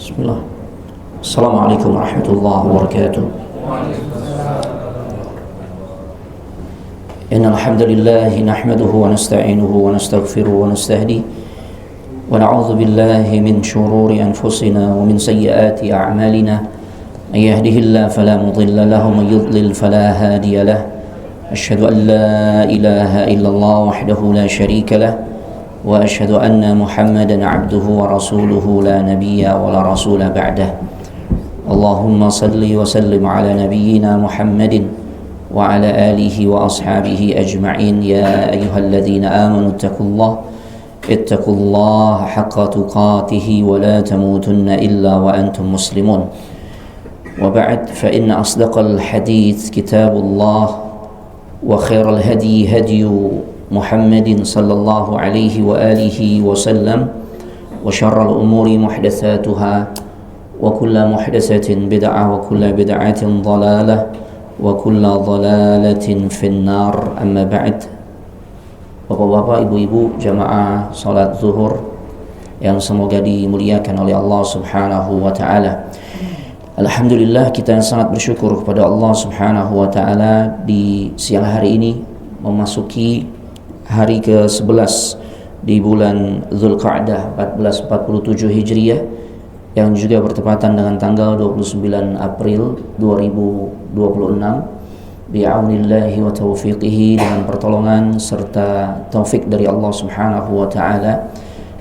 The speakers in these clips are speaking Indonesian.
Bismillah. Assalamualaikum warahmatullahi wabarakatuh. Innal hamdalillah nahmaduhu wa nasta'inuhu wa nastaghfiruhu wa nastahdihi wa na'udzu billahi min shururi anfusina wa min sayyiati a'malina. Man yahdihillahu fala mudilla lahu wa man yudlil fala hadiya lahu. Asyhadu an la ilaha illallah wahdahu la syarika lahu wa asyhadu anna Muhammadan 'abduhu wa rasuluhu la nabiyya wa la rasula ba'dah. Allahumma salli wa sallim ala nabiyyina Muhammadin wa ala alihi wa ashabihi ajma'in. Ya ayyuhalladzina amanu ittaqullaha haqqa tuqatih wa la tamutunna illa wa antum muslimun. Wa ba'd, fa inna asdaqal hadits kitabullah wa khairal hadi hadiyu Muhammadin sallallahu alaihi wa alihi wa sallam wa syarrul umuri muhdatsatuha wa kullu muhdatsatin bid'ah wa kullu bid'atin dhalalah wa kullu dhalalatin finnar. Amma ba'd. Bapak-bapak, ibu-ibu, jamaah salat zuhur yang semoga dimuliakan oleh Allah Subhanahu wa taala. Alhamdulillah, kita sangat bersyukur kepada Allah Subhanahu wa taala di siang hari ini memasuki hari ke-11 di bulan Dzulqa'dah 1447 Hijriah yang juga bertepatan dengan tanggal 29 April 2026 bi'aunillahi wa taufiqihi, dengan pertolongan serta taufik dari Allah Subhanahu wa taala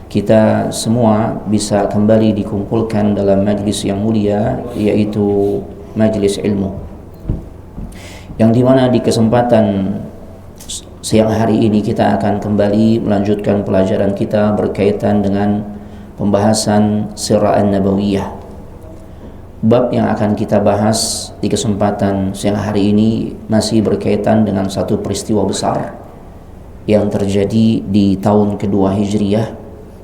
kita semua bisa kembali dikumpulkan dalam majlis yang mulia, yaitu majlis ilmu, yang dimana di kesempatan siang hari ini kita akan kembali melanjutkan pelajaran kita berkaitan dengan pembahasan Sirah An-Nabawiyah. Bab yang akan kita bahas di kesempatan siang hari ini masih berkaitan dengan satu peristiwa besar yang terjadi di tahun kedua Hijriah.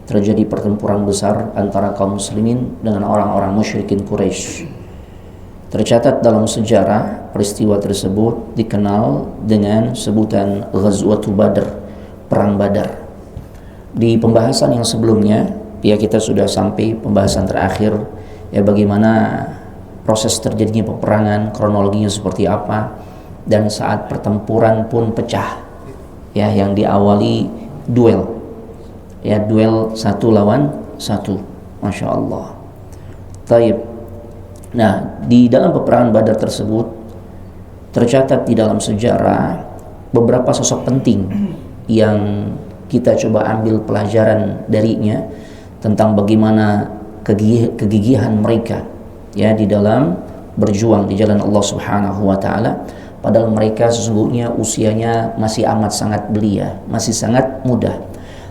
Terjadi pertempuran besar antara kaum muslimin dengan orang-orang musyrikin Quraisy. Tercatat dalam sejarah peristiwa tersebut dikenal dengan sebutan Ghazwatul Badr, Perang Badar. Di pembahasan yang sebelumnya, ya, kita sudah sampai pembahasan terakhir, ya, bagaimana proses terjadinya peperangan, kronologinya seperti apa, dan saat pertempuran pun pecah, ya, yang diawali duel, ya, duel 1 lawan 1, Masya Allah. Taib. Nah, di dalam peperangan Badar tersebut tercatat di dalam sejarah beberapa sosok penting yang kita coba ambil pelajaran darinya tentang bagaimana kegigihan mereka, ya, di dalam berjuang di jalan Allah Subhanahu wa taala, padahal mereka sesungguhnya usianya masih amat sangat belia, masih sangat muda.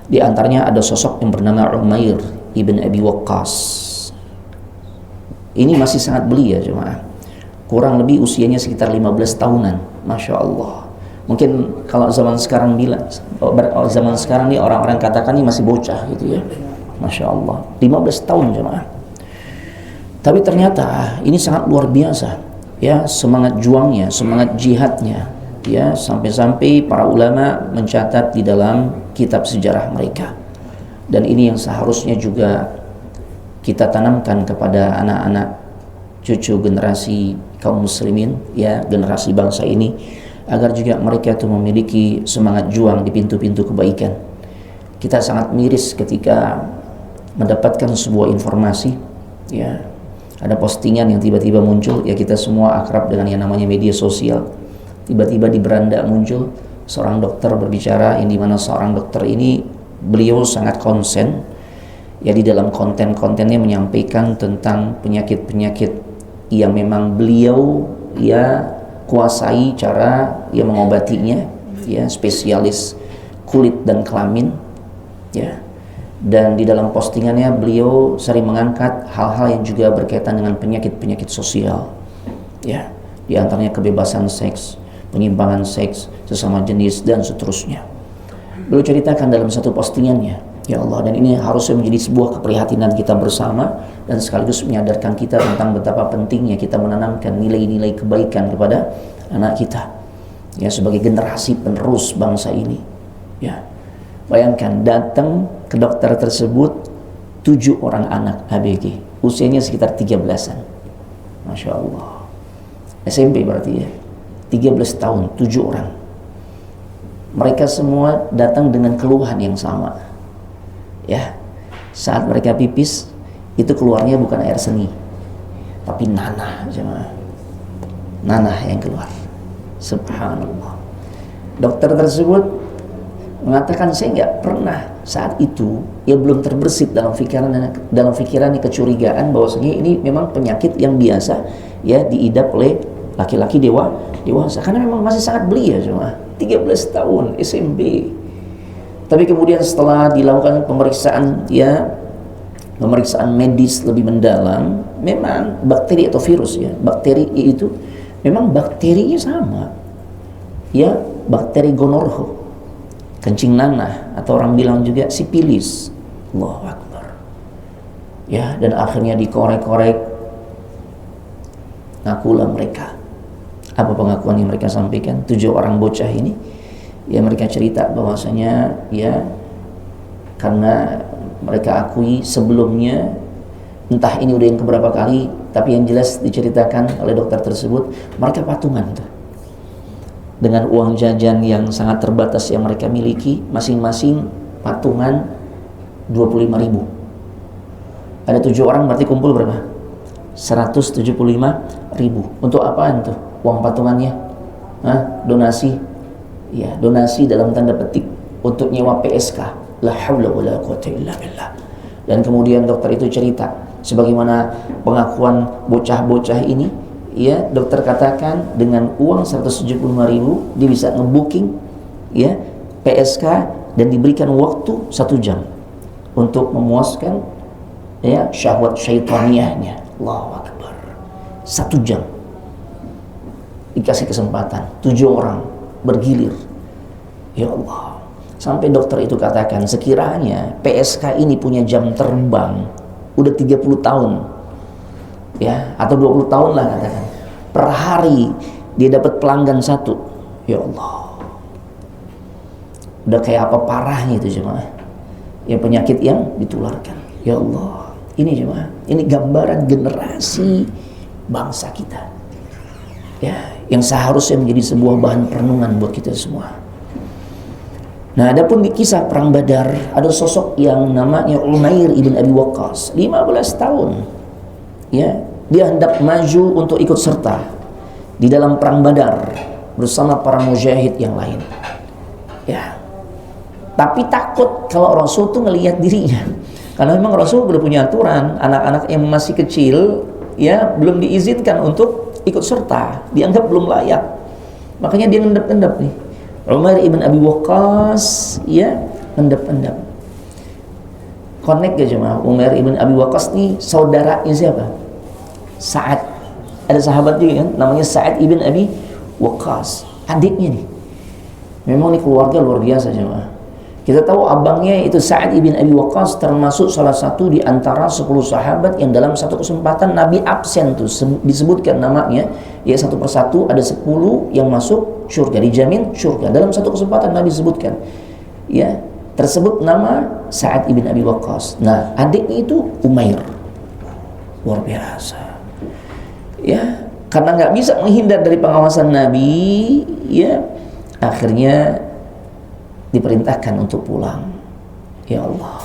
Di antaranya ada sosok yang bernama Umair ibn Abi Waqqas. Ini masih sangat belia, jemaah. Kurang lebih usianya sekitar 15 tahunan. Masya Allah. Mungkin kalau zaman sekarang zaman sekarang nih orang-orang katakan ini masih bocah gitu, ya. Masya Allah. 15 tahun, jemaah. Tapi ternyata ini sangat luar biasa, ya, semangat juangnya, semangat jihadnya, ya, sampai-sampai para ulama mencatat di dalam kitab sejarah mereka. Dan ini yang seharusnya juga kita tanamkan kepada anak-anak cucu generasi kaum muslimin, ya, generasi bangsa ini, agar juga mereka itu memiliki semangat juang di pintu-pintu kebaikan. Kita sangat miris ketika mendapatkan sebuah informasi, ya, ada postingan yang tiba-tiba muncul, ya, kita semua akrab dengan yang namanya media sosial. Tiba-tiba di beranda muncul seorang dokter berbicara, yang dimana seorang dokter ini beliau sangat konsen, ya, di dalam konten-kontennya menyampaikan tentang penyakit-penyakit yang memang beliau, ya, kuasai cara, ya, mengobatinya, ya, spesialis kulit dan kelamin, ya. Dan di dalam postingannya beliau sering mengangkat hal-hal yang juga berkaitan dengan penyakit-penyakit sosial, ya, di antaranya kebebasan seks, penyimpangan seks, sesama jenis, dan seterusnya. Beliau ceritakan dalam satu postingannya, ya Allah, dan ini harusnya menjadi sebuah keprihatinan kita bersama dan sekaligus menyadarkan kita tentang betapa pentingnya kita menanamkan nilai-nilai kebaikan kepada anak kita, ya, sebagai generasi penerus bangsa ini, ya. Bayangkan datang ke dokter tersebut 7 orang anak ABG, usianya sekitar 13-an. Masya Allah. SMP berarti ya. 13 tahun, 7 orang. Mereka semua datang dengan keluhan yang sama. Ya, saat mereka pipis, itu keluarnya bukan air seni, tapi nanah, jemaah. Nanah yang keluar. Subhanallah. Dokter tersebut mengatakan, saya nggak pernah saat itu, ya belum terbersit dalam pikirannya kecurigaan bahwasanya ini memang penyakit yang biasa ya diidap oleh laki-laki dewasa, karena memang masih sangat belia, cuma 13 tahun SMP. Tapi kemudian setelah dilakukan pemeriksaan medis lebih mendalam, memang bakteri atau virus ya, bakteri itu memang bakterinya sama ya, bakteri gonorrhea, kencing nanah, atau orang bilang juga sipilis. Allahu Akbar. Ya, dan akhirnya dikorek-korek, ngakulah mereka. Apa pengakuan yang mereka sampaikan? 7 orang bocah ini, ya mereka cerita bahwasanya ya karena mereka akui sebelumnya, entah ini udah yang keberapa kali, tapi yang jelas diceritakan oleh dokter tersebut, mereka patungan tuh dengan uang jajan yang sangat terbatas yang mereka miliki, masing-masing patungan 25.000. Ada 7 orang berarti kumpul berapa? 175.000. Untuk apaan tuh uang patungannya? Donasi. Ya, donasi dalam tanda petik untuk nyewa PSK. La haula wala quwata illa billah. Dan kemudian dokter itu cerita sebagaimana pengakuan bocah-bocah ini, ya, dokter katakan dengan uang 175.000 dia bisa ngebooking ya PSK dan diberikan waktu 1 jam untuk memuaskan ya syahwat syaitaniyahnya. Allahu Akbar. 1 jam dikasih kesempatan, 7 orang bergilir. Ya Allah. Sampai dokter itu katakan, sekiranya PSK ini punya jam terbang udah 30 tahun ya, atau 20 tahun lah katakan, per hari dia dapat pelanggan 1. Ya Allah, udah kayak apa parahnya itu jemaah ya, penyakit yang ditularkan. Ya Allah, ini jemaah, ini gambaran generasi bangsa kita ya, yang seharusnya menjadi sebuah bahan perenungan buat kita semua. Nah, adapun di kisah perang Badar, ada sosok yang namanya Umair ibn Abi Waqqas, 15 tahun ya, dia hendak maju untuk ikut serta di dalam perang Badar bersama para mujahid yang lain ya, tapi takut kalau Rasul tuh ngelihat dirinya, karena memang Rasul udah punya aturan, anak-anak yang masih kecil ya belum diizinkan untuk ikut serta, dianggap belum layak, makanya dia ngendap-ngendap nih. Umair ibn Abi Waqqas ya ngendap-ngendap. Connect gak jemaah? Umair ibn Abi Waqqas nih saudaranya siapa? Sa'ad. Ada sahabat juga kan namanya Sa'ad ibn Abi Waqqas, adiknya nih. Memang nih keluarga luar biasa jemaah. Kita tahu abangnya itu Sa'ad ibn Abi Waqqas termasuk salah satu di antara 10 sahabat yang dalam satu kesempatan Nabi absen tuh, disebutkan namanya ya, satu persatu ada 10 yang masuk surga, dijamin surga dalam satu kesempatan Nabi sebutkan ya, tersebut nama Sa'ad ibn Abi Waqqas. Nah, adiknya itu Umair. Luar biasa ya, karena nggak bisa menghindar dari pengawasan Nabi ya, akhirnya diperintahkan untuk pulang. Ya Allah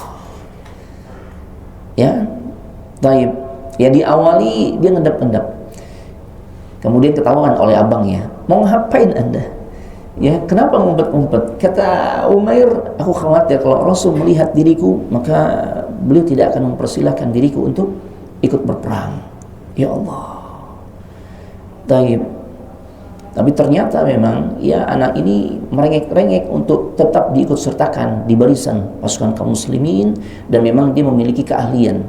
ya, taib ya, diawali dia ngendap-ngendap, kemudian ketahuan oleh abangnya, mau ngapain anda ya, kenapa ngumpet-ngumpet? Kata Umair, aku khawatir kalau Rasul melihat diriku maka beliau tidak akan mempersilahkan diriku untuk ikut berperang. Ya Allah, taib. Tapi ternyata memang ya anak ini merengek-rengek untuk tetap diikut sertakan di barisan pasukan kaum muslimin, dan memang dia memiliki keahlian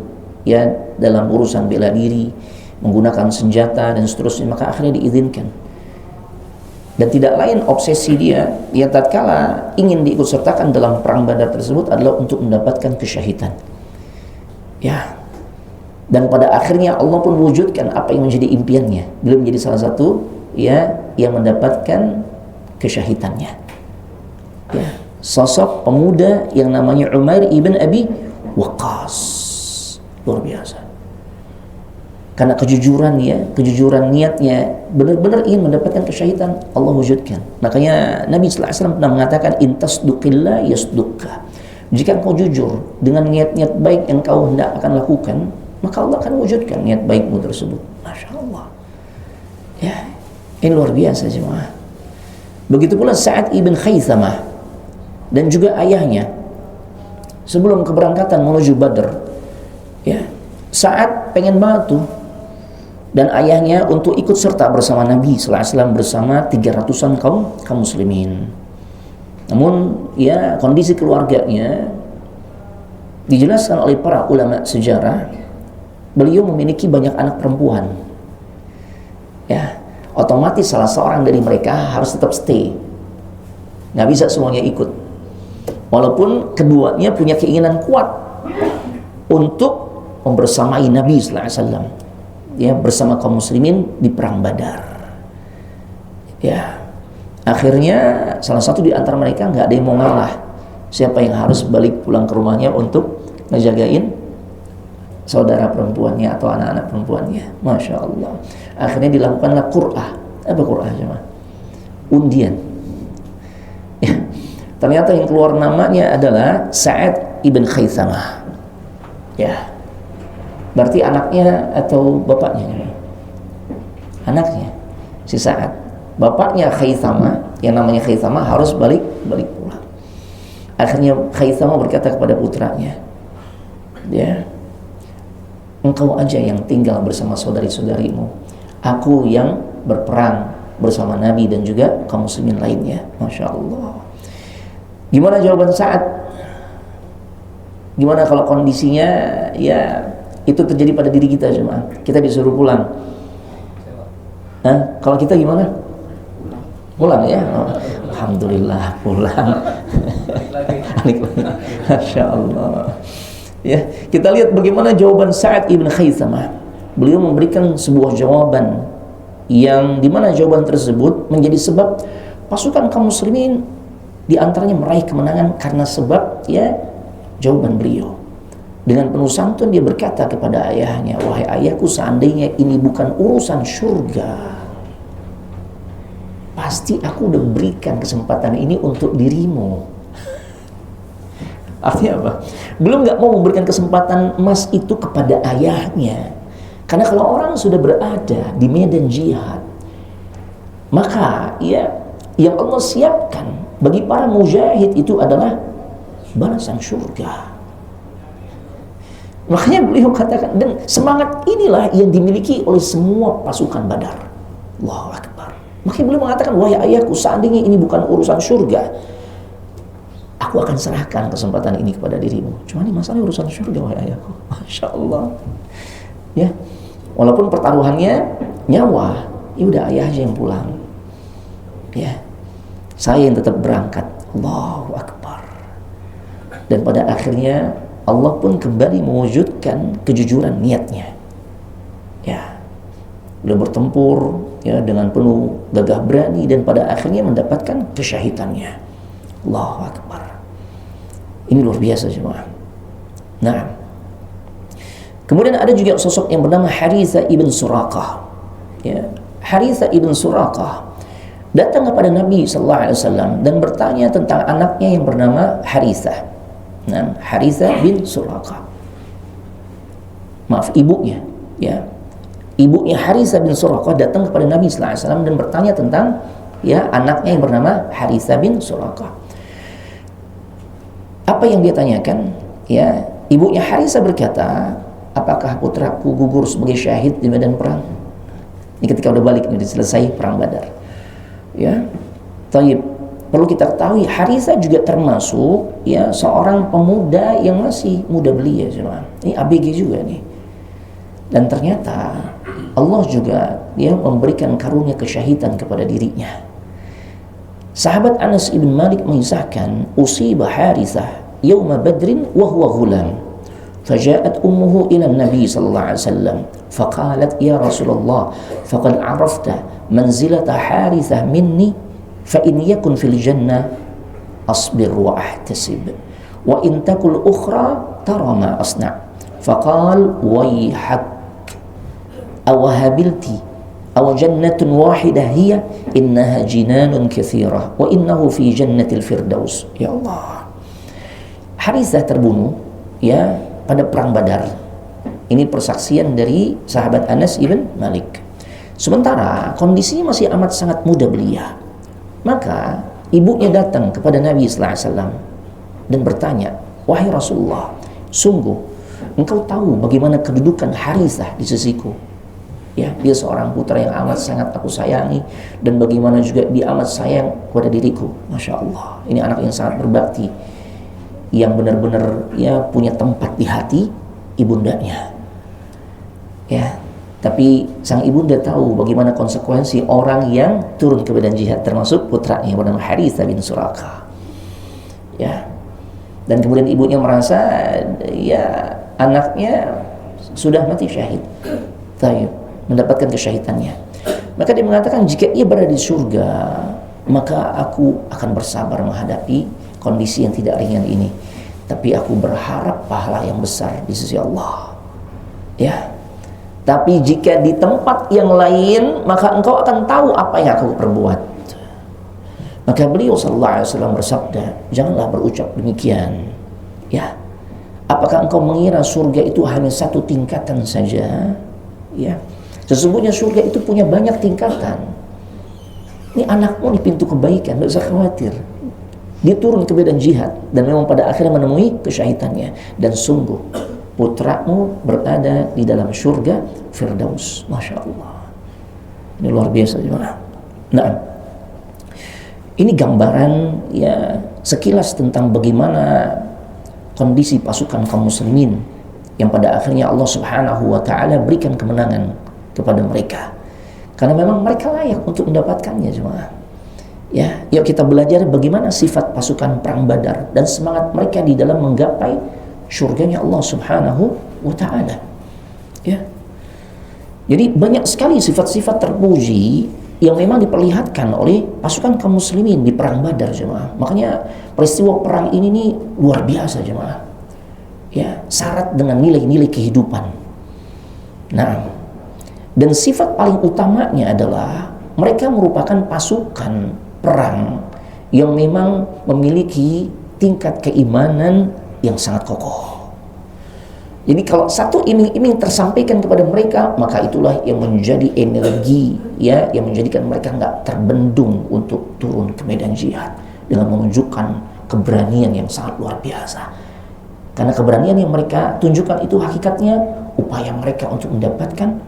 ya dalam urusan bela diri, menggunakan senjata dan seterusnya, maka akhirnya diizinkan. Dan tidak lain obsesi dia ya tatkala ingin diikut sertakan dalam perang Badar tersebut adalah untuk mendapatkan kesyahidan. Ya. Dan pada akhirnya Allah pun wujudkan apa yang menjadi impiannya. Beliau menjadi salah satu ya yang mendapatkan kesyahidannya. Ya, sosok pemuda yang namanya Umair ibn Abi Waqqas. Luar biasa. karena kejujuran niatnya benar-benar ingin mendapatkan kesyahidan, Allah wujudkan. Makanya Nabi sallallahu alaihi wasallam pernah mengatakan intasduqillah yasduqka. Jika engkau jujur dengan niat-niat baik yang kau hendak akan lakukan, maka Allah akan wujudkan niat baikmu tersebut. Masya Allah. Ya, ini luar biasa jemaah. Begitu pula Sa'ad ibn Khaythamah dan juga ayahnya sebelum keberangkatan menuju Badr. Ya, Sa'ad pengen banget tuh dan ayahnya untuk ikut serta bersama Nabi sallallahu alaihi wasallam bersama 300-an kaum muslimin. Namun ya kondisi keluarganya dijelaskan oleh para ulama sejarah, beliau memiliki banyak anak perempuan. Ya, otomatis salah seorang dari mereka harus tetap stay. Nggak bisa semuanya ikut. Walaupun keduanya punya keinginan kuat untuk membersamai Nabi sallallahu alaihi wasallam. Ya, bersama kaum muslimin di perang Badar. Ya, akhirnya salah satu di antara mereka nggak ada yang mau ngalah. Siapa yang harus balik pulang ke rumahnya untuk ngejagain saudara perempuannya atau anak-anak perempuannya. Masya Allah. Akhirnya dilakukanlah qur'ah. Apa qur'ah cuma? Undian. Ya, ternyata yang keluar namanya adalah Sa'ad ibn Khaythamah. Ya. Berarti anaknya atau bapaknya? Anaknya si Sa'ad. Bapaknya Khaythamah, yang namanya Khaythamah harus balik pulang. Akhirnya Khaythamah berkata kepada putranya, ya, engkau aja yang tinggal bersama saudari-saudarimu, aku yang berperang bersama Nabi dan juga kaum muslimin lainnya. Masya Allah. Gimana jawaban Sa'ad? Gimana kalau kondisinya ya itu terjadi pada diri kita jemaah? Kita disuruh pulang. Kalau kita gimana? Pulang ya? Oh, alhamdulillah pulang. Masya Allah. Ya, kita lihat bagaimana jawaban Sa'ad ibn Khaythamah. Beliau memberikan sebuah jawaban yang dimana jawaban tersebut menjadi sebab pasukan kaum muslimin diantaranya meraih kemenangan karena sebab ya jawaban beliau. Dengan penuh santun dia berkata kepada ayahnya, wahai ayahku, seandainya ini bukan urusan surga, pasti aku udah berikan kesempatan ini untuk dirimu. Artinya apa? Belum nggak mau memberikan kesempatan emas itu kepada ayahnya. Karena kalau orang sudah berada di medan jihad, maka ya yang Allah siapkan bagi para mujahid itu adalah balasan surga. Makanya beliau katakan, dan semangat inilah yang dimiliki oleh semua pasukan Badar. Allahu Akbar. Makanya beliau mengatakan, wahai ayahku, seandainya ini bukan urusan surga, aku akan serahkan kesempatan ini kepada dirimu. Cuma ini masalah urusan surga, wahai ayahku. Masya Allah. Ya, walaupun pertaruhannya nyawa, ya udah ayah aja yang pulang. Ya, saya yang tetap berangkat. Allahu Akbar. Dan pada akhirnya Allah pun kembali mewujudkan kejujuran niatnya. Ya, beliau bertempur ya dengan penuh gagah berani dan pada akhirnya mendapatkan kesyahidannya. Allahu Akbar. Ini luar biasa semua. Nah, kemudian ada juga sosok yang bernama Harithah ibn Suraqah. Ya, Harithah ibn Suraqah datang kepada Nabi sallallahu alaihi wasallam dan bertanya tentang anaknya yang bernama Harithah. Nah, Harithah bin Suraqah. Maaf, ibunya, ya. Ibunya Harithah bin Suraqah datang kepada Nabi sallallahu alaihi wasallam dan bertanya tentang ya anaknya yang bernama Harithah bin Suraqah. Apa yang dia tanyakan? Ya, ibunya Harithah berkata, apakah putraku gugur sebagai syahid di medan perang? Ini ketika udah balik, udah selesai perang Badar. Ya, taib. Perlu kita ketahui, Harithah juga termasuk ya seorang pemuda yang masih muda belia, cuma ini ABG juga nih. Dan ternyata Allah juga ya memberikan karunia kesyahidan kepada dirinya. Sahabat Anas ibn Malik mengisahkan, usiba Harithah yawma Badrin wa huwa ghulam. فجاءت أمه إلى النبي صلى الله عليه وسلم فقالت يا رسول الله فقد عرفت منزلة حارثة مني فإن يكن في الجنة أصبر وأحتسب وإن تكن أخرى ترى ما أصنع فقال ويحك awahabilti aw jannatun wahidah hiya innaha jinanun katsirah wa innahu fi jannatil firdaus. Ya Allah, Harithah terbunuh ya pada perang Badar. Ini persaksian dari sahabat Anas ibn Malik. Sementara kondisinya masih amat sangat muda belia. Maka ibunya datang kepada Nabi sallallahu alaihi wasallam dan bertanya, "Wahai Rasulullah, sungguh engkau tahu bagaimana kedudukan Harithah di sisiku. Ya, dia seorang putra yang amat sangat aku sayangi dan bagaimana juga dia amat sayang kepada diriku. Masya Allah, ini anak yang sangat berbakti, yang benar-benar ya punya tempat di hati ibundanya. Ya, tapi sang ibunda tahu bagaimana konsekuensi orang yang turun ke medan jihad, termasuk putranya bernama Harithah bin Suraqah. Ya, dan kemudian ibunya merasa ya anaknya sudah mati syahid, mendapatkan kesyahidannya. Maka dia mengatakan, jika ia berada di surga, maka aku akan bersabar menghadapi kondisi yang tidak ringan ini. Tapi aku berharap pahala yang besar di sisi Allah. Ya. Tapi jika di tempat yang lain, maka engkau akan tahu apa yang aku perbuat. Maka beliau sallallahu alaihi wasallam bersabda, janganlah berucap demikian. Ya. Apakah engkau mengira surga itu hanya satu tingkatan saja? Ya. Sesungguhnya surga itu punya banyak tingkatan. Ini anakmu di pintu kebaikan, tidak usah khawatir. Dia turun ke medan jihad dan memang pada akhirnya menemui kesyahidannya. Dan sungguh putramu berada di dalam surga Firdaus. Masya Allah, ini luar biasa gimana. Nah, ini gambaran ya sekilas tentang bagaimana kondisi pasukan kaum muslimin yang pada akhirnya Allah Subhanahu wa taala berikan kemenangan kepada mereka, karena memang mereka layak untuk mendapatkannya jemaah. Ya, yuk kita belajar bagaimana sifat pasukan perang Badar dan semangat mereka di dalam menggapai surganya Allah Subhanahu wa taala. Ya. Jadi banyak sekali sifat-sifat terpuji yang memang diperlihatkan oleh pasukan kaum muslimin di perang Badar jemaah. Makanya peristiwa perang ini nih luar biasa jemaah. Ya, syarat dengan nilai-nilai kehidupan. Nah, dan sifat paling utamanya adalah mereka merupakan pasukan perang yang memang memiliki tingkat keimanan yang sangat kokoh. Jadi kalau satu iming-iming tersampaikan kepada mereka, maka itulah yang menjadi energi ya, yang menjadikan mereka nggak terbendung untuk turun ke medan jihad dengan menunjukkan keberanian yang sangat luar biasa. Karena keberanian yang mereka tunjukkan itu hakikatnya upaya mereka untuk mendapatkan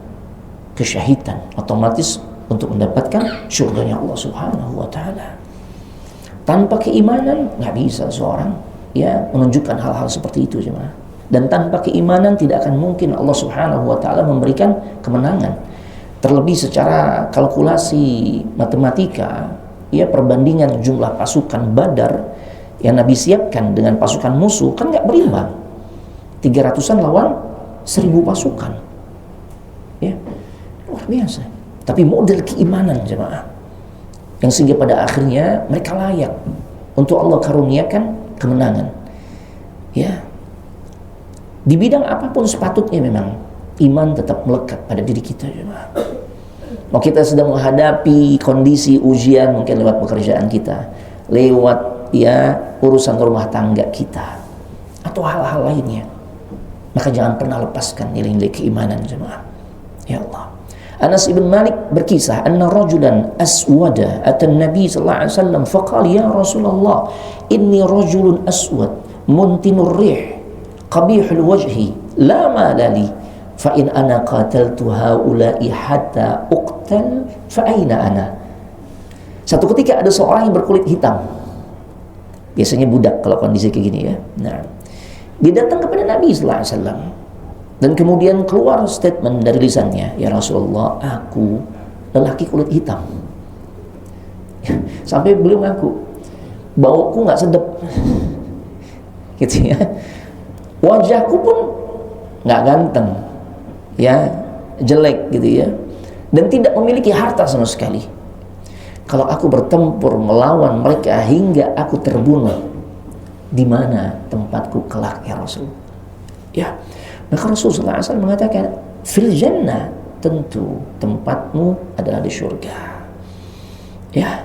kesyahidan, otomatis untuk mendapatkan surganya Allah Subhanahu wa taala. Tanpa keimanan nggak bisa seorang ya menunjukkan hal-hal seperti itu jemaah. Dan tanpa keimanan tidak akan mungkin Allah Subhanahu wa taala memberikan kemenangan. Terlebih secara kalkulasi matematika, ya perbandingan jumlah pasukan Badar yang Nabi siapkan dengan pasukan musuh kan nggak berimbang. 300-an lawan 1000 pasukan. Ya, luar biasa. Tapi model keimanan jemaah yang sehingga pada akhirnya mereka layak untuk Allah karuniakan kemenangan. Ya, di bidang apapun sepatutnya memang iman tetap melekat pada diri kita jemaah. Mau kita sedang menghadapi kondisi ujian mungkin lewat pekerjaan kita, lewat ya urusan rumah tangga kita atau hal-hal lainnya, maka jangan pernah lepaskan nilai-nilai keimanan jemaah. Ya Allah. Anas ibn Malik berkisah, anna rajulan aswada atan Nabi sallallahu alaihi wasallam faqala ya Rasulullah inni rajulun aswad muntinur rih qabihul wajhi la mala li fa in ana qataltu haula'i hatta uqtal fa aina ana. Satu ketika ada seorang yang berkulit hitam, biasanya budak kalau kondisi kayak gini ya. Nah, dia datang kepada Nabi sallallahu alaihi wasallam dan kemudian keluar statement dari lisannya, ya Rasulullah, aku lelaki kulit hitam. Sampai beliau ngaku, bauku nggak sedap, gitu ya. Wajahku pun nggak ganteng, ya jelek gitu ya, dan tidak memiliki harta sama sekali. Kalau aku bertempur melawan mereka hingga aku terbunuh, di mana tempatku kelak ya Rasul? Ya. Maka Rasulullah SAW mengatakan fil jannah, tentu tempatmu adalah di surga. Ya,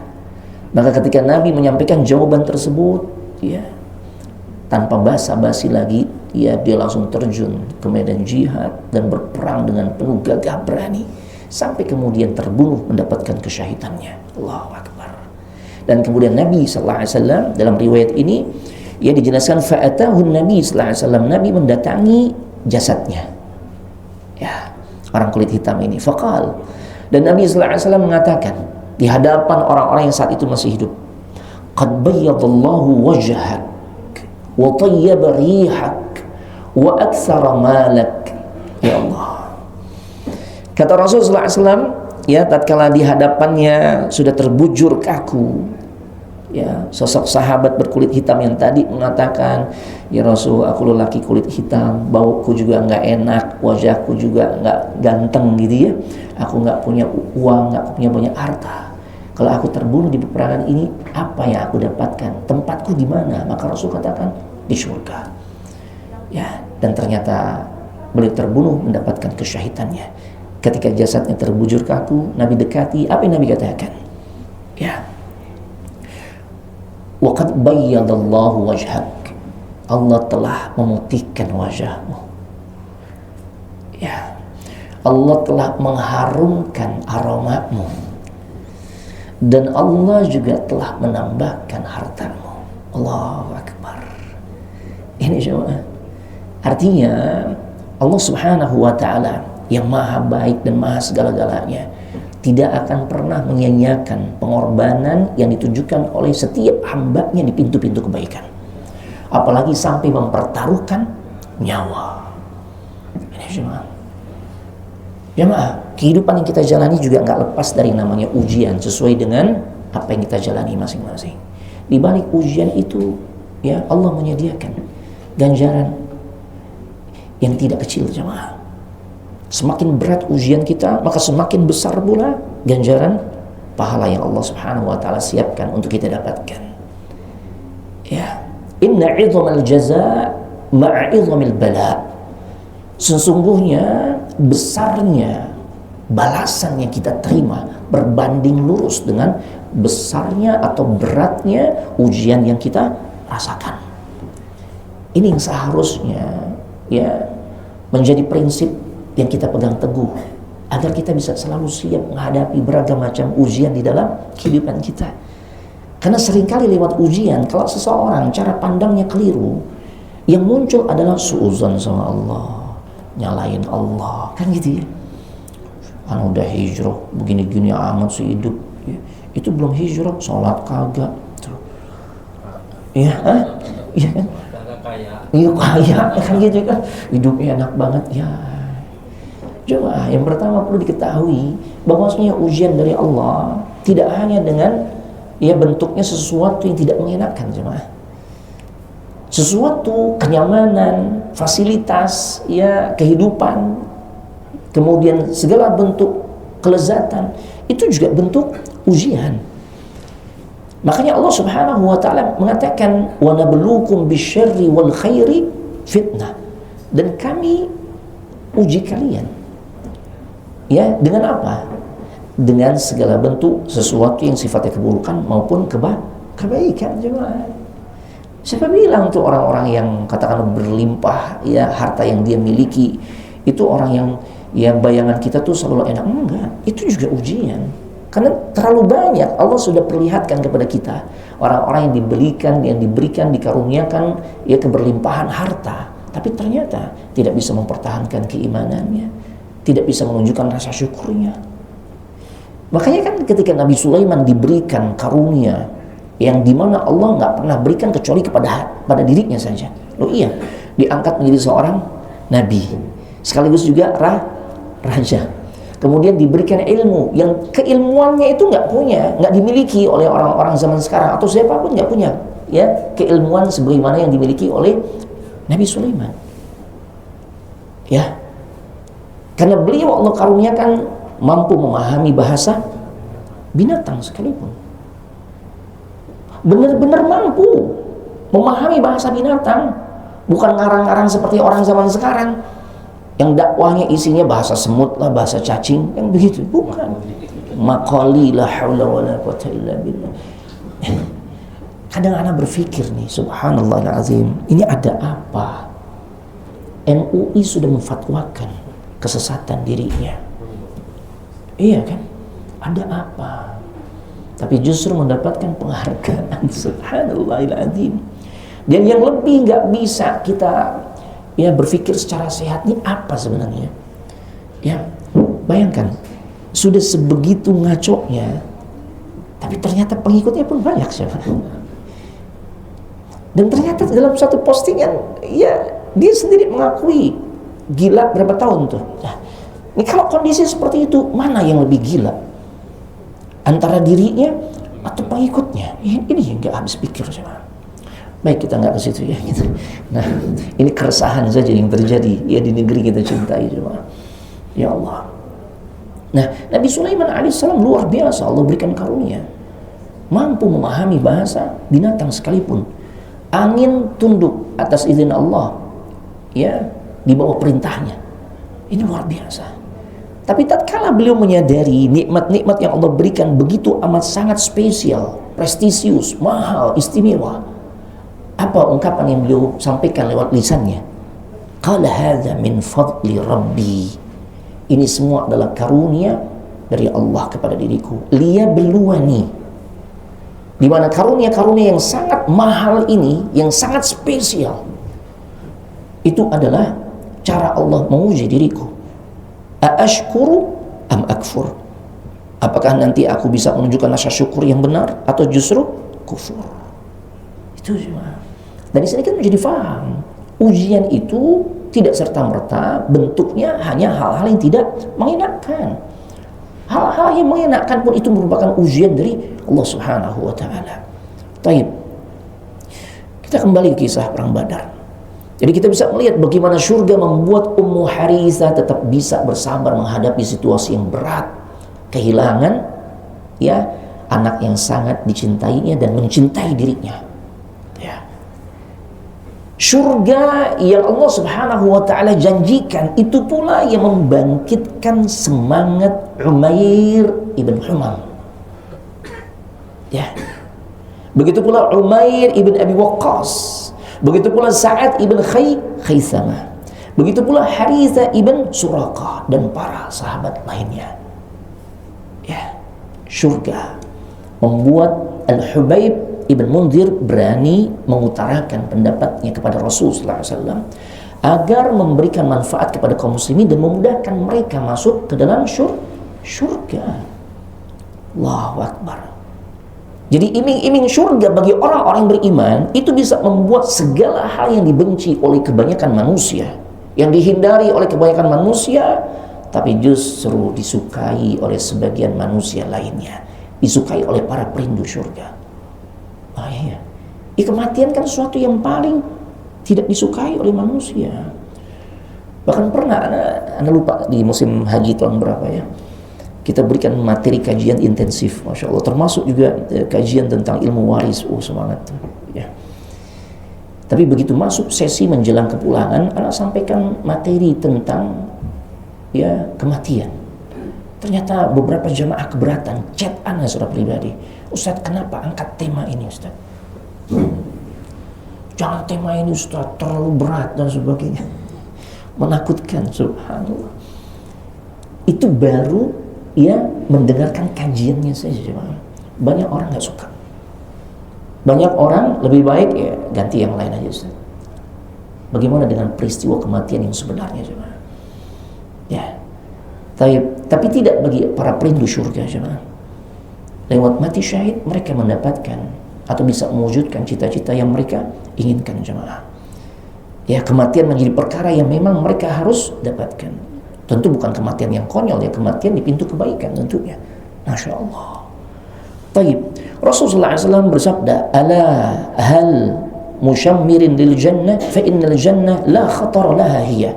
maka ketika Nabi menyampaikan jawaban tersebut, ya, tanpa basa-basi lagi, ya, dia langsung terjun ke medan jihad dan berperang dengan penuh gagah berani sampai kemudian terbunuh mendapatkan kesyahidannya. Allahu Akbar. Dan kemudian Nabi sallallahu alaihi wasallam dalam riwayat ini, ya, dijelaskan fa'atahu Nabi sallallahu alaihi wasallam, Nabi mendatangi jasadnya, ya, orang kulit hitam ini. Faqal, dan Nabi sallallahu alaihi wasallam mengatakan di hadapan orang-orang yang saat itu masih hidup, qad bayyadallahu wajhak wa tayyaba rihak wa aktsara malak. Ya Allah, kata Rasulullah SAW, ya, tatkala di hadapannya sudah terbujur kaku, ya, sosok sahabat berkulit hitam yang tadi mengatakan, ya Rasul, aku lelaki kulit hitam, bauku juga nggak enak, wajahku juga nggak ganteng gitu ya, aku nggak punya uang, nggak punya banyak harta. Kalau aku terbunuh di peperangan ini, apa yang aku dapatkan? Tempatku di mana? Maka Rasul katakan di surga. Ya, dan ternyata beliau terbunuh mendapatkan kesyahidannya. Ketika jasadnya terbujur kaku, Nabi dekati, apa yang Nabi katakan? Ya, wa qad bayyadallahu wajhak, Allah telah memutihkan wajahmu. Ya, Allah telah mengharumkan aromamu, dan Allah juga telah menambahkan hartamu. Allahu Akbar. Ini jemaah, artinya Allah Subhanahu wa ta'ala yang maha baik dan maha segala-galanya tidak akan pernah menyia-nyiakan pengorbanan yang ditunjukkan oleh setiap hambanya di pintu-pintu kebaikan, apalagi sampai mempertaruhkan nyawa. Ini jemaah, kehidupan yang kita jalani juga nggak lepas dari namanya ujian, sesuai dengan apa yang kita jalani masing-masing. Di balik ujian itu, ya, Allah menyediakan ganjaran yang tidak kecil, jemaah. Semakin berat ujian kita, maka semakin besar pula ganjaran pahala yang Allah Subhanahu wa ta'ala siapkan untuk kita dapatkan. Ya, inna 'idhamal jazaa ma'a 'idhamil bala. Sesungguhnya besarnya balasan yang kita terima berbanding lurus dengan besarnya atau beratnya ujian yang kita rasakan. Ini yang seharusnya, ya, menjadi prinsip yang kita pegang teguh agar kita bisa selalu siap menghadapi beragam macam ujian di dalam kehidupan kita. Karena seringkali lewat ujian, kalau seseorang cara pandangnya keliru, yang muncul adalah suuzon sama Allah, nyalain Allah, kan gitu ya. Udah hijrah begini-gini amat sih hidup ya. Itu belum hijrah, sholat kagak tuh. Iya, iya kan? Iya kaya kan gitu kan, hidupnya enak banget ya. Coba yang pertama perlu diketahui bahwasanya ujian dari Allah tidak hanya dengan, ya, bentuknya sesuatu yang tidak mengenakan, jemaah. Sesuatu kenyamanan, fasilitas, ya, kehidupan, kemudian segala bentuk kelezatan itu juga bentuk ujian. Makanya Allah Subhanahu wa ta'ala mengatakan wa nabluukum bisyarri wal khairi fitnah, dan kami uji kalian, ya, dengan apa? Dengan segala bentuk sesuatu yang sifatnya keburukan maupun kebaikan, jemaah. Siapa bilang tuh orang-orang yang katakan berlimpah, ya, harta yang dia miliki itu orang yang, ya, bayangan kita tuh selalu enak? Enggak, itu juga ujian. Karena terlalu banyak Allah sudah perlihatkan kepada kita orang-orang yang diberikan, dikaruniakan, ya, keberlimpahan harta, tapi ternyata tidak bisa mempertahankan keimanannya, tidak bisa menunjukkan rasa syukurnya. Makanya kan ketika Nabi Sulaiman diberikan karunia yang dimana Allah nggak pernah berikan kecuali pada dirinya saja. Loh iya, diangkat menjadi seorang nabi, sekaligus juga raja. Kemudian diberikan ilmu yang keilmuannya itu nggak dimiliki oleh orang-orang zaman sekarang atau siapapun nggak punya, ya, keilmuan sebagaimana yang dimiliki oleh Nabi Sulaiman. Ya, karena beliau Allah karuniakan mampu memahami bahasa binatang sekalipun. Benar-benar mampu memahami bahasa binatang, bukan ngarang-ngarang seperti orang zaman sekarang. yang dakwahnya isinya bahasa semut lah, bahasa cacing, yang begitu. Bukan. Maqali la haula wala quwwata illa billah. Kadang anak berpikir nih, subhanallahil azim, ini ada apa? MUI sudah memfatwakan kesesatan dirinya. Iya kan? Ada apa? Tapi justru mendapatkan penghargaan, subhanallahil azim. Dan yang lebih nggak bisa kita berpikir secara sehat, ini apa sebenarnya? Ya, bayangkan, sudah sebegitu ngaconya, tapi ternyata pengikutnya pun banyak, siapa? Dan ternyata dalam satu postingan, ya dia sendiri mengakui gila berapa tahun tuh. Nah, ini kalau kondisi seperti itu, mana yang lebih gila? Antara dirinya atau pengikutnya? Ini yang nggak habis pikir, siapa? Baik, kita nggak ke situ ya. Gitu. Nah, ini keresahan saja yang terjadi ya di negeri kita cintai, siapa? Ya Allah. Nah, Nabi Sulaiman alaihissalam luar biasa, Allah berikan karunia, mampu memahami bahasa binatang sekalipun. Angin tunduk atas izin Allah, ya, di bawah perintahnya. Ini luar biasa. Tapi tatkala beliau menyadari nikmat-nikmat yang Allah berikan begitu amat sangat spesial, prestisius, mahal, istimewa, apa ungkapan yang beliau sampaikan lewat lisannya? Qala hadza min fadli rabbi. Ini semua adalah karunia dari Allah kepada diriku. Liyabluwani. Di mana karunia-karunia yang sangat mahal ini, yang sangat spesial, itu adalah cara Allah menguji diriku. Aashkuru am akfur? Apakah nanti aku bisa menunjukkan rasa syukur yang benar atau justru kufur? Itu cuma. Dari sini kan menjadi faham, ujian itu tidak serta-merta bentuknya hanya hal-hal yang tidak mengenakan. Hal-hal yang mengenakan pun itu merupakan ujian dari Allah Subhanahu wa taala. Baik. Kita kembali ke kisah perang Badar. Jadi kita bisa melihat bagaimana surga membuat Ummu Harithah tetap bisa bersabar menghadapi situasi yang berat, kehilangan ya anak yang sangat dicintainya dan mencintai dirinya. Ya. Surga yang Allah Subhanahu wa taala janjikan itu pula yang membangkitkan semangat Umair ibn Humam. Ya. Begitu pula Umair ibn Abi Waqqas. Begitu pula Sa'ad ibn Khaysamah. Begitu pula Harithah ibn Suraqah dan para sahabat lainnya. Ya, surga membuat Al-Hubayb ibn Mundhir berani mengutarakan pendapatnya kepada Rasulullah SAW agar memberikan manfaat kepada kaum muslimin dan memudahkan mereka masuk ke dalam surga. Allahu Akbar. Jadi iming-iming surga bagi orang-orang beriman itu bisa membuat segala hal yang dibenci oleh kebanyakan manusia, yang dihindari oleh kebanyakan manusia, tapi justru disukai oleh sebagian manusia lainnya, disukai oleh para perindu surga. Oh iya, kematian kan sesuatu yang paling tidak disukai oleh manusia. Bahkan pernah, anda lupa di musim haji tahun berapa ya, kita berikan materi kajian intensif, Masya Allah, termasuk juga kajian tentang ilmu waris. Semangat ya. Tapi begitu masuk sesi menjelang kepulangan, anak sampaikan materi tentang ya kematian. Ternyata beberapa jamaah keberatan, chat anak secara pribadi, Ustaz, kenapa angkat tema ini, Ustaz? Jangan tema ini, Ustaz, terlalu berat dan sebagainya. Menakutkan, subhanallah. Itu baru ya mendengarkan kajiannya saja. Banyak orang nggak suka. Banyak orang lebih baik ya ganti yang lain aja, Ustaz. Bagaimana dengan peristiwa kematian yang sebenarnya, coba? Ya, tapi tidak bagi para perindu surga, coba. Lewat mati syahid mereka mendapatkan atau bisa mewujudkan cita-cita yang mereka inginkan, jemaah. Ya, kematian menjadi perkara yang memang mereka harus dapatkan. Tentu bukan kematian yang konyol, ya kematian di pintu kebaikan tentunya. Masya Allah. Taib. Rasulullah SAW bersabda, "Ala hal musyammirin lil jannah, fa innal jannah la khatar laha hiya.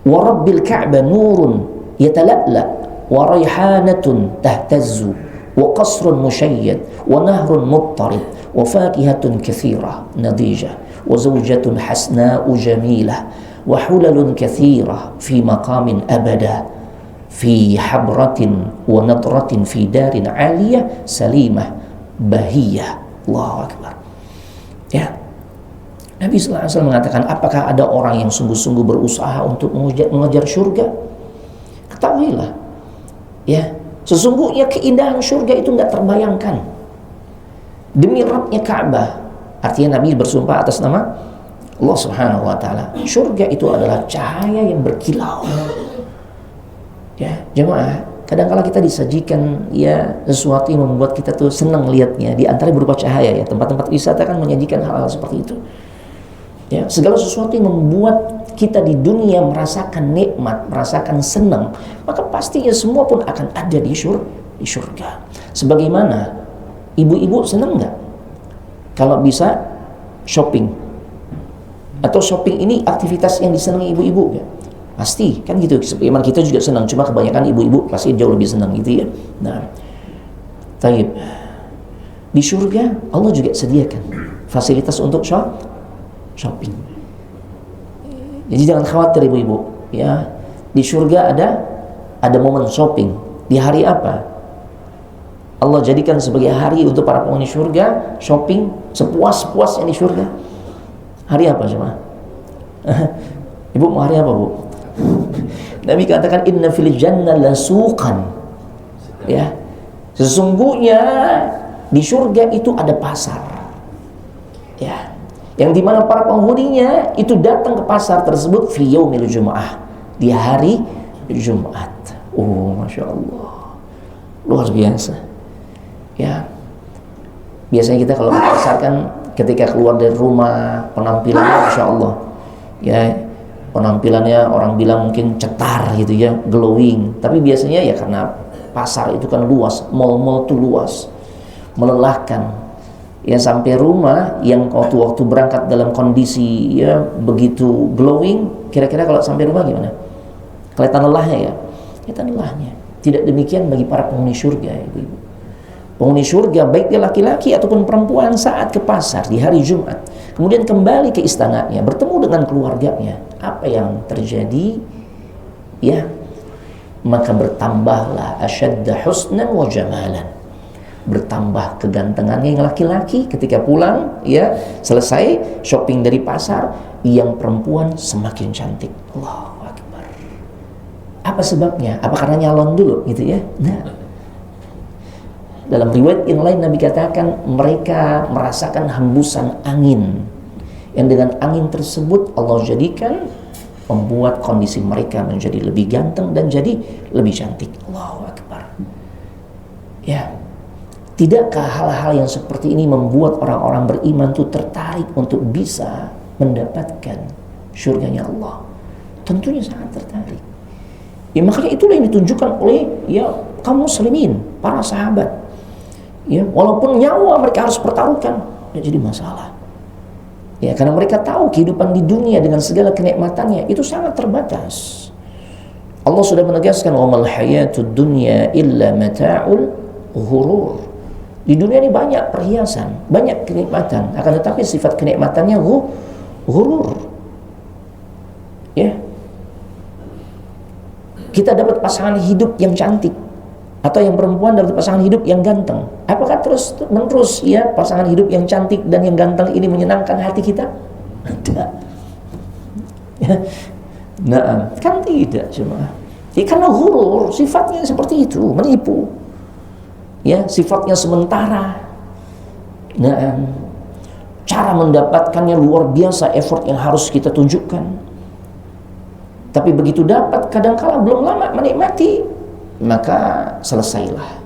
Wa rabbil ka'bah nurun yatala'la, wa rayhanatun tahtazzu, wa qasrun musyayyad, wa nahrun muttarib, wa fakihatun kathira nadijah, wa zawjatun hasna'u jamilah, wa hulalun katsirah fi maqamin abada fi habratin wa nadratin fi darin aliyah salimah bahiyah. Allahu akbar. Ya, Nabi SAW mengatakan, apakah ada orang yang sungguh-sungguh berusaha untuk mengejar surga? Ketahuilah, ya, sesungguhnya keindahan surga itu nggak terbayangkan. Demi Rabbnya Ka'bah, artinya Nabi bersumpah atas nama Allah Subhanahu wa Ta'ala, surga itu adalah cahaya yang berkilau. Ya, jemaah, kadang-kala kita disajikan ya sesuatu yang membuat kita tuh senang lihatnya, di antara berupa cahaya ya. Tempat-tempat wisata kan menyajikan hal-hal seperti itu. Ya, segala sesuatu yang membuat kita di dunia merasakan nikmat, merasakan senang, maka pastinya semua pun akan ada di surga. Sebagaimana ibu-ibu senang nggak kalau bisa shopping? Atau shopping ini aktivitas yang disenangi ibu-ibu ya? Pasti kan gitu. Memang kita juga senang, cuma kebanyakan ibu-ibu pasti jauh lebih senang gitu ya. Nah, taib. Di surga Allah juga sediakan fasilitas untuk shopping. Jadi jangan khawatir ibu-ibu ya. Di surga ada momen shopping. Di hari apa? Allah jadikan sebagai hari untuk para penghuni surga shopping sepuas-puasnya di surga. Hari apa coba? Ibu mau hari apa, Bu? Nabi katakan inna fil jannah lasuqan. Ya. Sesungguhnya di surga itu ada pasar. Ya. Yang dimana para penghuninya itu datang ke pasar tersebut fi yaumil jumu'ah, di hari Jumat. Oh, Masya Allah, luar biasa ya. Biasanya kita kalau ke pasar kan ketika keluar dari rumah penampilannya Masya Allah ya, penampilannya orang bilang mungkin cetar gitu ya, glowing. Tapi biasanya ya karena pasar itu kan luas, mall-mall itu luas, melelahkan. Ya, sampai rumah yang waktu berangkat dalam kondisi ya begitu glowing, kira-kira kalau sampai rumah gimana? Kelihatan lelahnya ya? Kelihatan lelahnya. Tidak demikian bagi para penghuni surga ya, ibu-ibu. Penghuni surga baik dia laki-laki ataupun perempuan saat ke pasar di hari Jumat, kemudian kembali ke istananya, bertemu dengan keluarganya, apa yang terjadi? Ya, maka bertambahlah asyadda husnan wa jamalan. Bertambah kegantengannya yang laki-laki ketika pulang ya, selesai shopping dari pasar, yang perempuan semakin cantik. Allahu Akbar. Apa sebabnya? Apa karena nyalon dulu gitu ya? Nah, dalam riwayat yang lain Nabi katakan mereka merasakan hembusan angin, yang dengan angin tersebut Allah jadikan membuat kondisi mereka menjadi lebih ganteng dan jadi lebih cantik. Allahu Akbar. Ya. Tidakkah hal-hal yang seperti ini membuat orang-orang beriman itu tertarik untuk bisa mendapatkan surganya Allah? Tentunya sangat tertarik. Ya, makanya itulah yang ditunjukkan oleh ya kaum muslimin, para sahabat. Ya, walaupun nyawa mereka harus pertaruhkan, tidak jadi masalah. Ya, karena mereka tahu kehidupan di dunia dengan segala kenikmatannya itu sangat terbatas. Allah sudah menegaskan wa mal hayatud dunya illa mata'ul ghurur. Di dunia ini banyak perhiasan, banyak kenikmatan, akan tetapi sifat kenikmatannya ghurur. Ya. Kita dapat pasangan hidup yang cantik, atau yang perempuan dapat pasangan hidup yang ganteng. Apakah terus-menerus ya pasangan hidup yang cantik dan yang ganteng ini menyenangkan hati kita? Tidak. Ya. Nah, kan tidak cuma. Ya, karena ghurur, sifatnya seperti itu, menipu. Ya, sifatnya sementara. Nah, cara mendapatkannya luar biasa, effort yang harus kita tunjukkan. Tapi begitu dapat, kadangkala belum lama menikmati, maka selesailah.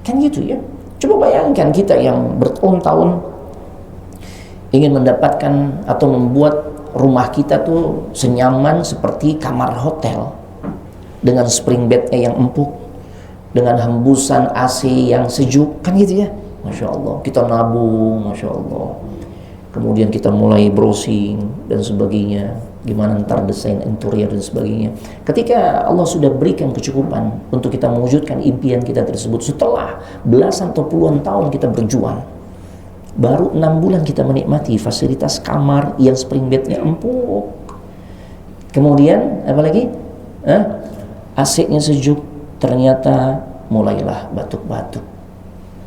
Kan gitu ya. Coba bayangkan kita yang bertahun-tahun ingin mendapatkan atau membuat rumah kita tuh senyaman seperti kamar hotel, dengan spring bednya yang empuk, dengan hembusan AC yang sejuk, kan gitu ya. Masya Allah, kita nabung, Masya Allah. Kemudian kita mulai browsing dan sebagainya, gimana ntar desain interior dan sebagainya. Ketika Allah sudah berikan kecukupan untuk kita mewujudkan impian kita tersebut, setelah belasan atau puluhan tahun kita berjuang, baru 6 bulan kita menikmati fasilitas kamar yang spring bednya empuk, Kemudian apa lagi? AC-nya sejuk, ternyata mulailah batuk-batuk.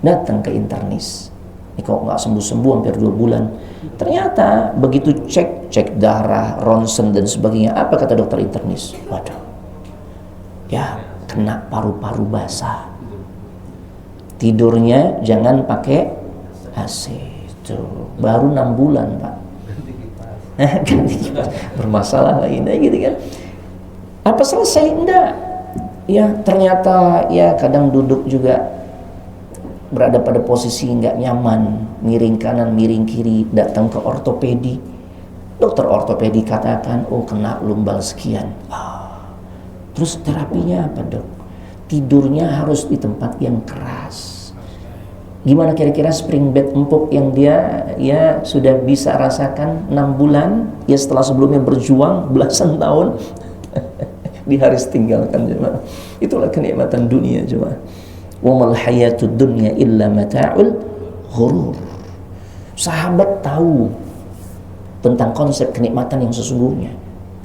Datang ke internis. Ini kok nggak sembuh-sembuh hampir 2 bulan. Ternyata begitu cek darah, ronsen dan sebagainya, apa kata dokter internis? Waduh, ya kena paru-paru basah. Tidurnya jangan pakai AC. Itu baru 6 bulan Pak. Ganti kipas. Bermasalah lagi gitu kan. Apa selesai? Enggak. Ya ternyata ya kadang duduk juga berada pada posisi nggak nyaman, miring kanan, miring kiri, datang ke ortopedi. Dokter ortopedi katakan, oh kena lumbal sekian. Terus terapinya apa dok? Tidurnya harus di tempat yang keras. Gimana kira-kira spring bed empuk yang dia ya sudah bisa rasakan 6 bulan, ya setelah sebelumnya berjuang belasan tahun, diharis tinggalkan jemaah. Itulah kenikmatan dunia jemaah. Wa mal hayatud dunya illa mata'ul ghurur. Sahabat tahu tentang konsep kenikmatan yang sesungguhnya.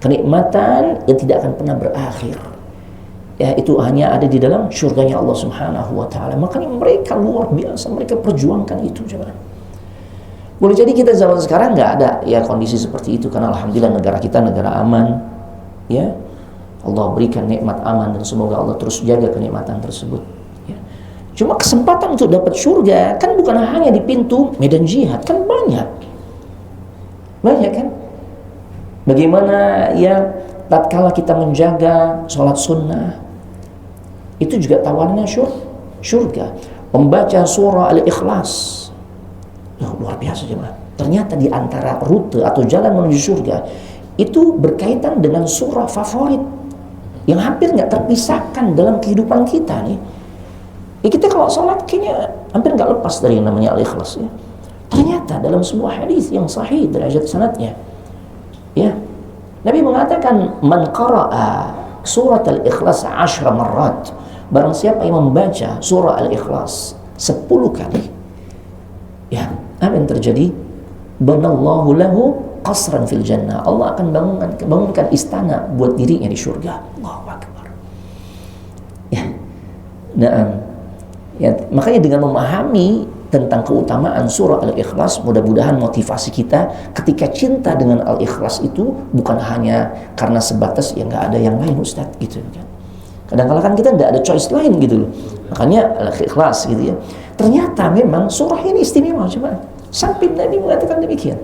Kenikmatan yang tidak akan pernah berakhir. Ya, itu hanya ada di dalam syurganya Allah Subhanahu wa taala. Makanya mereka luar biasa, mereka perjuangkan itu jemaah. Boleh jadi kita zaman sekarang nggak ada ya kondisi seperti itu, karena alhamdulillah negara kita negara aman. Ya. Allah berikan nikmat aman dan semoga Allah terus jaga kenikmatan tersebut. Ya. Cuma kesempatan untuk dapat surga kan bukan hanya di pintu medan jihad, kan banyak. Banyak kan? Bagaimana ya tatkala kita menjaga sholat sunnah, itu juga tawarannya surga. Membaca surah Al-Ikhlas, luar biasa jemaah. Ternyata di antara rute atau jalan menuju surga itu berkaitan dengan surah favorit yang hampir nggak terpisahkan dalam kehidupan kita nih. Ya kita kalau sholat kayaknya hampir nggak lepas dari yang namanya Al-Ikhlas ya. Ternyata dalam sebuah hadis yang sahih derajat sanadnya, ya Nabi mengatakan man qara'a surat Al-Ikhlas 10 marrat, barang siapa yang membaca surah Al-Ikhlas 10 kali, ya apa yang terjadi? Banallahu lahu qasran fil jannah. Allah akan bangunkan istana buat dirinya di surga. Allahu akbar. Ya. Nah, ya makanya dengan memahami tentang keutamaan surah Al-Ikhlas, mudah-mudahan motivasi kita ketika cinta dengan Al-Ikhlas itu bukan hanya karena sebatas ya nggak ada yang lain Ustaz gitu kan. Kadang-kadang kan kita nggak ada choice lain gitu loh. Makanya Al-Ikhlas gitu ya. Ternyata memang surah ini istimewa coba. Sampai Nabi mengatakan demikian.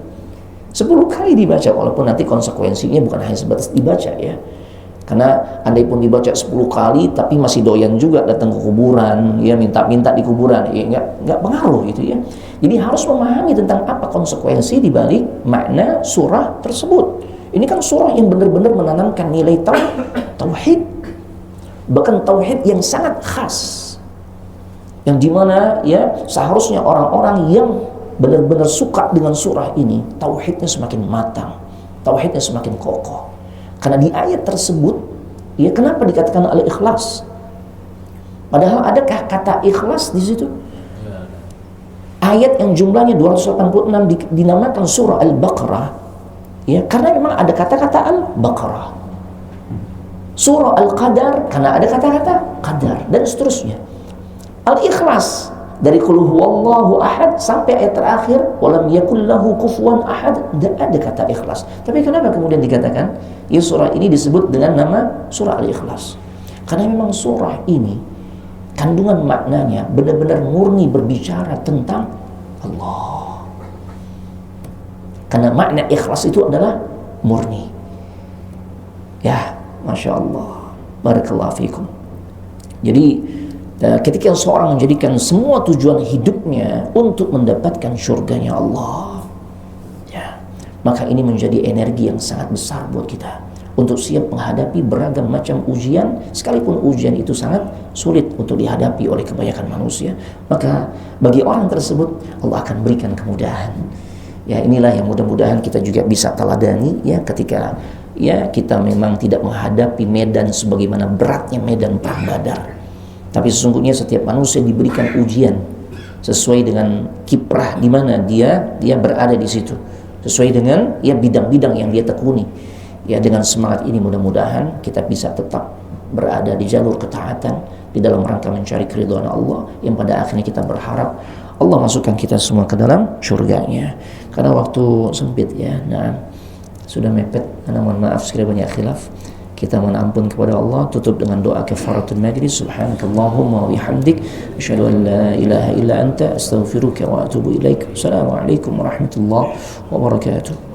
10 kali dibaca, walaupun nanti konsekuensinya bukan hanya sebatas dibaca ya. Karena andai pun dibaca 10 kali tapi masih doyan juga datang ke kuburan, ya minta-minta di kuburan, ya nggak pengaruh gitu ya. Jadi harus memahami tentang apa konsekuensi di balik makna surah tersebut. Ini kan surah yang benar-benar menanamkan nilai tauhid, bahkan tauhid yang sangat khas, yang dimana ya seharusnya orang-orang yang benar-benar suka dengan surah ini, tauhidnya semakin matang, tauhidnya semakin kokoh. Karena di ayat tersebut, ya kenapa dikatakan Al-Ikhlas? Padahal adakah kata ikhlas di situ? Ayat yang jumlahnya 286 dinamakan surah Al-Baqarah, ya karena memang ada kata-kata Al-Baqarah. Surah Al-Qadar karena ada kata-kata Qadar dan seterusnya. Al-Ikhlas dari qul huwallahu ahad sampai ayat terakhir walam yakul lahu kufuwan ahad, tidak ada kata ikhlas. Tapi kenapa kemudian dikatakan ya surah ini disebut dengan nama surah Al-Ikhlas? Karena memang surah ini kandungan maknanya benar-benar murni berbicara tentang Allah. Karena makna ikhlas itu adalah murni. Ya, Masya Allah, barakallahu fikum. Jadi ketika seorang menjadikan semua tujuan hidupnya untuk mendapatkan syurganya Allah, ya, maka ini menjadi energi yang sangat besar buat kita untuk siap menghadapi beragam macam ujian, sekalipun ujian itu sangat sulit untuk dihadapi oleh kebanyakan manusia. Maka bagi orang tersebut Allah akan berikan kemudahan. Ya, inilah yang mudah-mudahan kita juga bisa teladani ya ketika ya kita memang tidak menghadapi medan sebagaimana beratnya medan perang Badar. Tapi sesungguhnya setiap manusia diberikan ujian sesuai dengan kiprah di mana dia berada di situ, sesuai dengan ya bidang-bidang yang dia tekuni. Ya, dengan semangat ini mudah-mudahan kita bisa tetap berada di jalur ketaatan di dalam rangka mencari keridhaan Allah, yang pada akhirnya kita berharap Allah masukkan kita semua ke dalam surganya. Karena waktu sempit ya. Nah, sudah mepet. Mohon maaf sekiranya banyak khilaf. Kita mohon ampun kepada Allah, tutup dengan doa kafaratul majlis. Subhanakallahumma wa bihamdik, asyhadu an la ilaha illa anta, astaghfiruka wa atubu ilaik. Assalamualaikum warahmatullahi wabarakatuh.